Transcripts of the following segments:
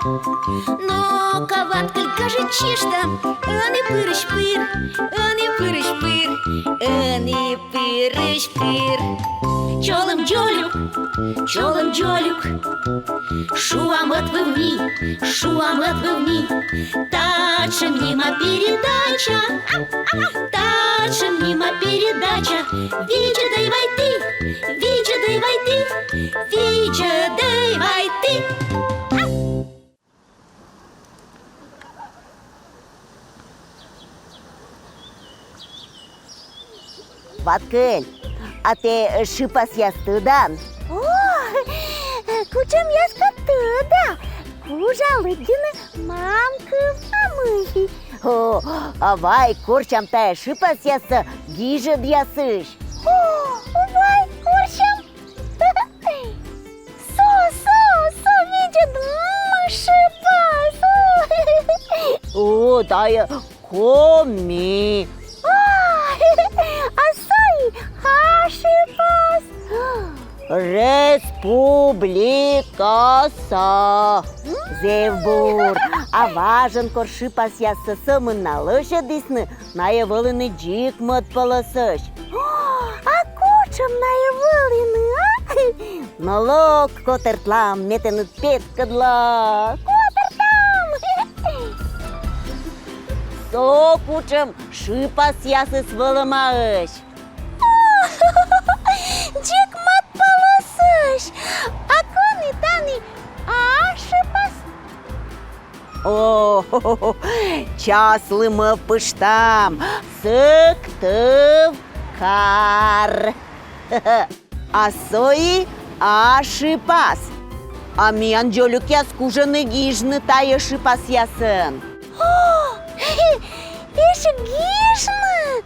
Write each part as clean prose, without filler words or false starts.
Но каваткаль кажет чишта, ани пырыш-пыр, ани пырыш-пыр, ани пырыш-пыр. Чолым-джолюк, шуамат-вывни, тачем нима передача, Виджа дай вай ты, Виджа дай вай ты. Ваткель, а ты шипас ястыдан? О, кучам яскатыда, кужалыгины мамка амыхи. О, авай, курчам тая шипас ясы гиже дьясыш. О, увай, курчам. Со, видит шипас. О, тая коми. Республикаса Зевбур, а важен коршипас ясы сымына лышадысны наявылыны джик мот полосыш. А кучам наявылыны, а? Налог котертлам метенут петкадла. Котертам! Со кучам шипас ясы свылымаыш. Джик мат полосыш, а кони тани ашипас. О, часлымы пыштам, сыктыв кар. Асои ашипас. А миян жолюк яс кужаны гижны тая шипас ясын. Иши гишны.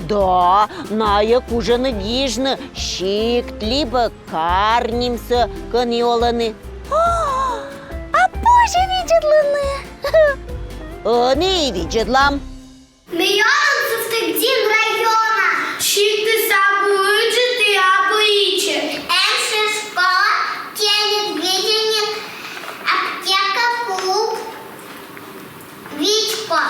Да, ная кужаны гижны щикт либо карнимсы каньоланы. А позже видит луны. Не видит лам. Миллион стыдин района. Щиты события и обычаи. Эмши школа, телевидение, аптека, клуб, Вичко.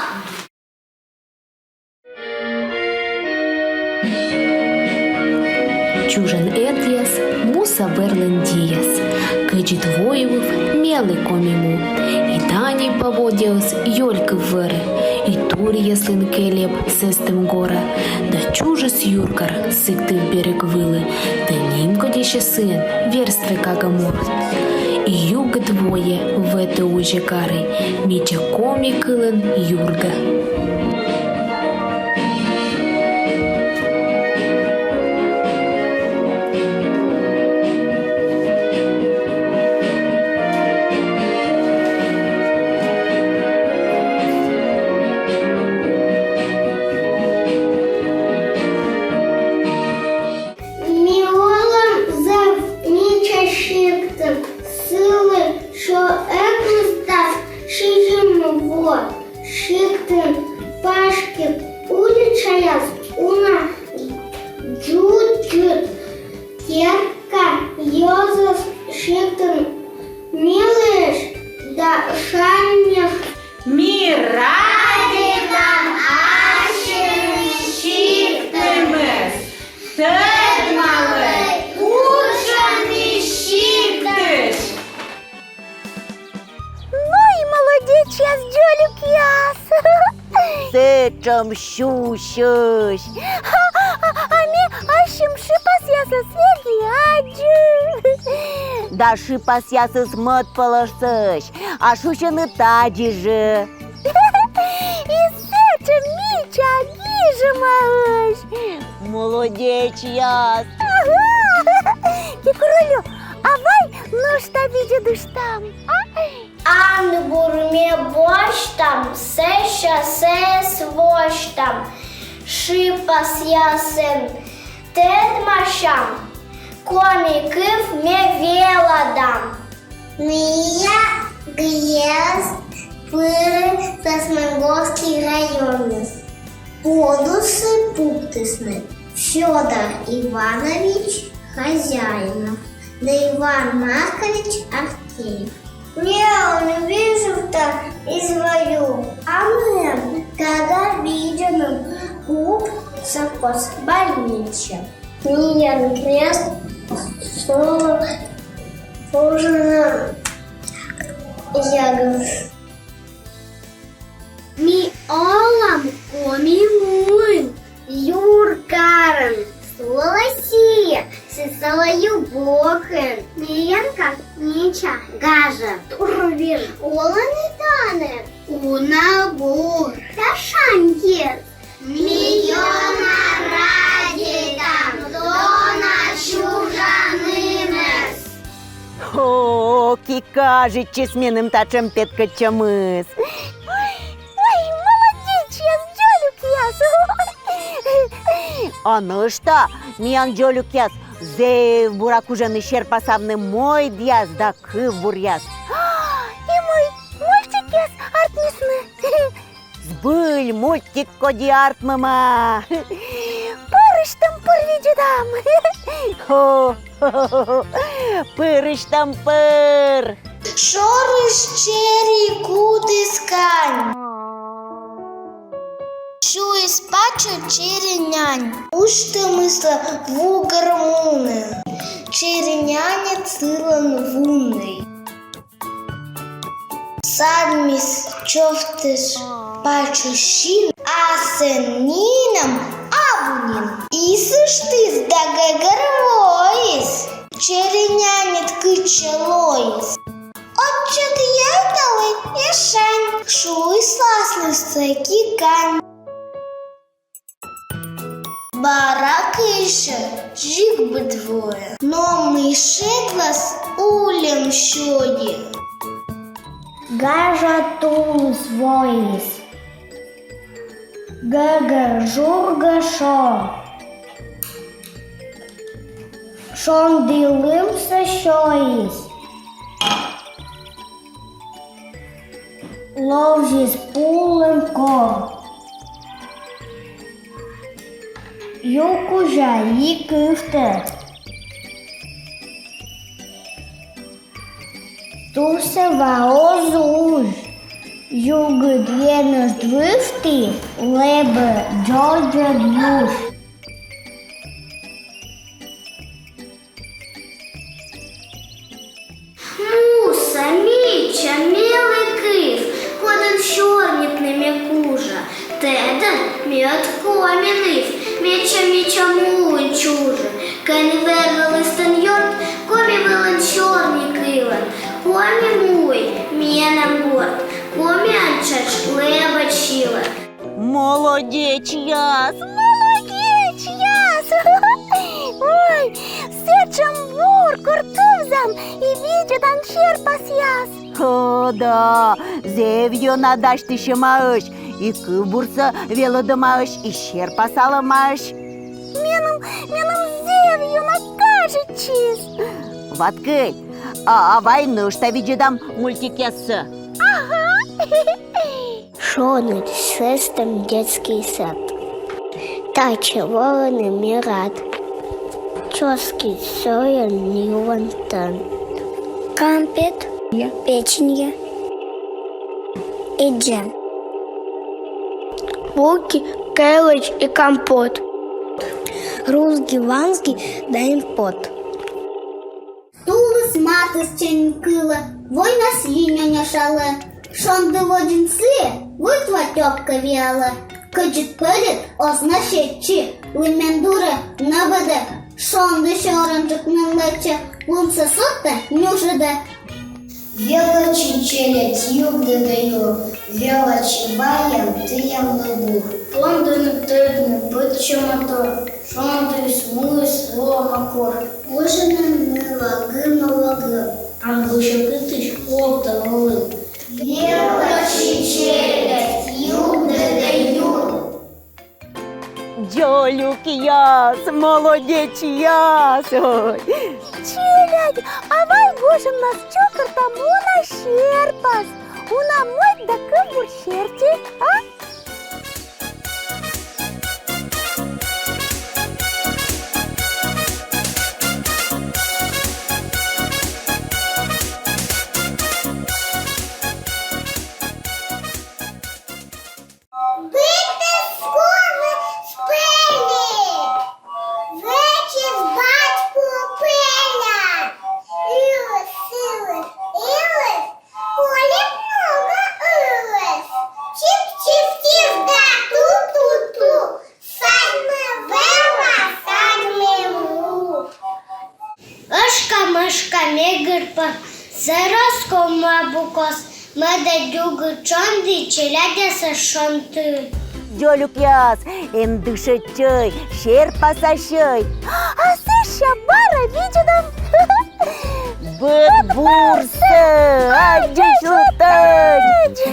Чужен этьяс, муса верлен диас, кычит воевов, мелы комиму, и тани поводиос ёлька вверы, и тур яслин келеб сестем гора, да чужес юркар сыкты в берег вылы, да нимко дище сын, верстры кагамур. И юга двое в это уже кары, мича коми кылын юрга. Шиктын пашки уличаяс уна джут-джут терка йозас шиктын милыш да шанях Мира! нам ашин шиктымыз Тедмалы! ушами шиктыш. Ну и молодец, яс джолюк яс. Сычам щущущ. Ами ашим шипас яса свеги аджи. Да шипас ясы смот полосыш, а шущаны тади же. И сыча мича гижимаыш. Молодец яс. Кикурулю, авай, ну что видишь там? Ан бурме боштам, сеша сес воштам, шипас ясен тедмашам, комикыв ме веладам. Мия гъезд пыры Сосмогорский район. Подусы пуктысны. Федор Иванович Хозяинов, да Иван Маркович Артеев. Не вижу там и свою. А мы, когда видим клуб закос больничек. Не крест, слово ужина ягод. Ми олам комимун, юркарен, солосия, сесалаю бокен, миянка, нича, гажа, турвин, оланы тане, унабур, ташанье, миллиона ради там, дона чужанымес. О, ки кажуть чесменним та чемпеткачамис. Ой, молодец, яс, А ну что, миян жолук яс, зев буракужаны шерпасавны мой дияс да кыв буряс. И мой мультик яс артмисны. Сбыль мультик коди артмама. Пырыштым пыр Пырыш там пыр. Шорыш чери кудыскань. Шу испачу черенянь. Ушты мысла вугармуны. Череняне цилан вунный. Садмис чофтыш пачущин, асен нинам абунин. Исыш ты сдагагарвоис. Черенянет кычелоис. Отчет яталы ешань. Шуй сласлысты кикань. Барак еще жик бы двое. Но мы шеклас улем щоди. Гажа тулус воис. Гагар журга шо. Шон дилым со шоис. Ловжис пулым кор. Юкужа йикыфты. Туса ваозуж. Югы двенус двыфты. Лебе джорджа дюш. Муса, Міча, милий кив, коден чорнік не м'якужа, теден м'ят комінив, Міча мулин чуже, кені вергали стеньорт, комі вилен чорні кивен, комі муй, м'єнем горд, комі анчач леба чіле. Молодець яс. Ой, все чамбур, куртузам и видит анчерпас яс. О, да, зевью надаш ты шамаыш, и кыбурса велодымаыш, и шерпасаламаыш. Меном зевью накажет чиз. Ваткый, а войну что видидам мультик яссы. Шонет шестом детский сад. Тача вороны мират. Чоски соен нивантан. Кампет, печенье и джем. Булки, келыч и компот. Русский, ванский, да импот. Тулыс матыс ченкыла, война свиня шала. Шонды водинцы, вытва тёпка вяла. Кычыт пылит, означетчи, лымендуре, набыды. Шонды шорынжык нылычы, лунса сотта, нюжыды. Велочи челядь, югды даю, велочи ваям, тыям лыбух. Тондыны тыдны, бытчы мотор, шонды смыс, ломакор. Ужины лагы, амбыша кытыш, лопта лылы. Велочи челядь, югды даю. Джолюк яс, молодец яс. Ой. Челядь, авай гошем нас чокар тому на шерпас. Уна мой да кыбур шерти, а? мышками гырпа, зароском абукос, медадюгы чонды, челядя сашонты. Жолук яс, эндыша чай, шерпаса чай. А сыща бара виденом. Быт бурса, адиш лутань.